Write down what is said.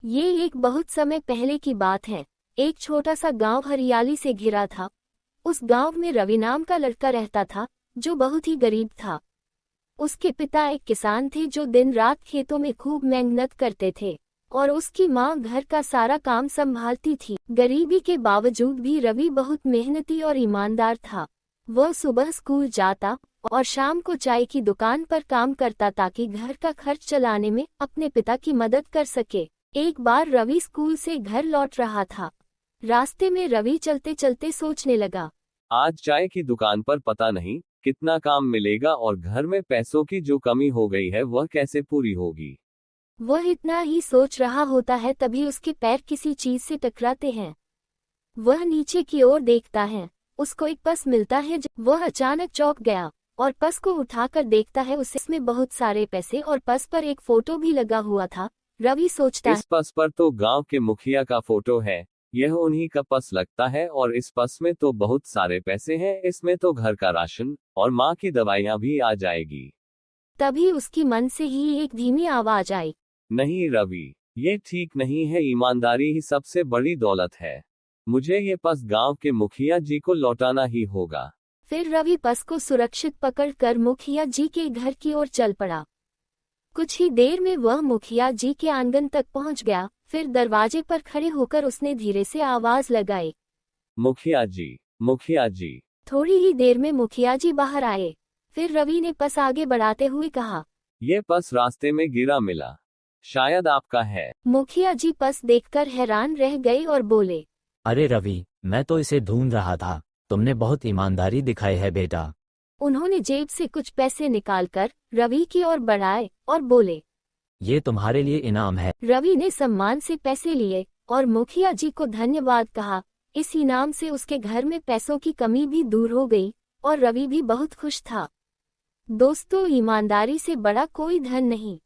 ये एक बहुत समय पहले की बात है। एक छोटा सा गांव हरियाली से घिरा था। उस गांव में रवि नाम का लड़का रहता था, जो बहुत ही गरीब था। उसके पिता एक किसान थे जो दिन रात खेतों में खूब मेहनत करते थे, और उसकी माँ घर का सारा काम संभालती थी। गरीबी के बावजूद भी रवि बहुत मेहनती और ईमानदार था। वह सुबह स्कूल जाता और शाम को चाय की दुकान पर काम करता ताकि घर का खर्च चलाने में अपने पिता की मदद कर सके। एक बार रवि स्कूल से घर लौट रहा था। रास्ते में रवि चलते चलते सोचने लगा, आज चाय की दुकान पर पता नहीं कितना काम मिलेगा और घर में पैसों की जो कमी हो गई है वह कैसे पूरी होगी। वह इतना ही सोच रहा होता है, तभी उसके पैर किसी चीज से टकराते हैं। वह नीचे की ओर देखता है, उसको एक पर्स मिलता है। वह अचानक चौंक गया और पर्स को उठाकर देखता है, उसमें बहुत सारे पैसे और पर्स पर एक फोटो भी लगा हुआ था। रवि सोचता इस पर्स पर तो गांव के मुखिया का फोटो है। यह उन्हीं का पर्स लगता है और इस पर्स में तो बहुत सारे पैसे हैं। इसमें तो घर का राशन और माँ की दवाइयाँ भी आ जाएगी। तभी उसकी मन से ही एक धीमी आवाज आई, नहीं रवि, ये ठीक नहीं है। ईमानदारी ही सबसे बड़ी दौलत है। मुझे ये पर्स गांव के मुखिया जी को लौटाना ही होगा। फिर रवि पर्स को सुरक्षित पकड़कर मुखिया जी के घर की ओर चल पड़ा। कुछ ही देर में वह मुखिया जी के आंगन तक पहुंच गया। फिर दरवाजे पर खड़े होकर उसने धीरे से आवाज लगाई, मुखिया जी, मुखिया जी। थोड़ी ही देर में मुखिया जी बाहर आए। फिर रवि ने पर्स आगे बढ़ाते हुए कहा, ये पर्स रास्ते में गिरा मिला, शायद आपका है। मुखिया जी पर्स देखकर हैरान रह गए और बोले, अरे रवि, मैं तो इसे ढूंढ रहा था। तुमने बहुत ईमानदारी दिखाई है बेटा। उन्होंने जेब से कुछ पैसे निकालकर रवि की ओर बढ़ाए और बोले, ये तुम्हारे लिए इनाम है। रवि ने सम्मान से पैसे लिए और मुखिया जी को धन्यवाद कहा। इस इनाम से उसके घर में पैसों की कमी भी दूर हो गई और रवि भी बहुत खुश था। दोस्तों, ईमानदारी से बड़ा कोई धन नहीं।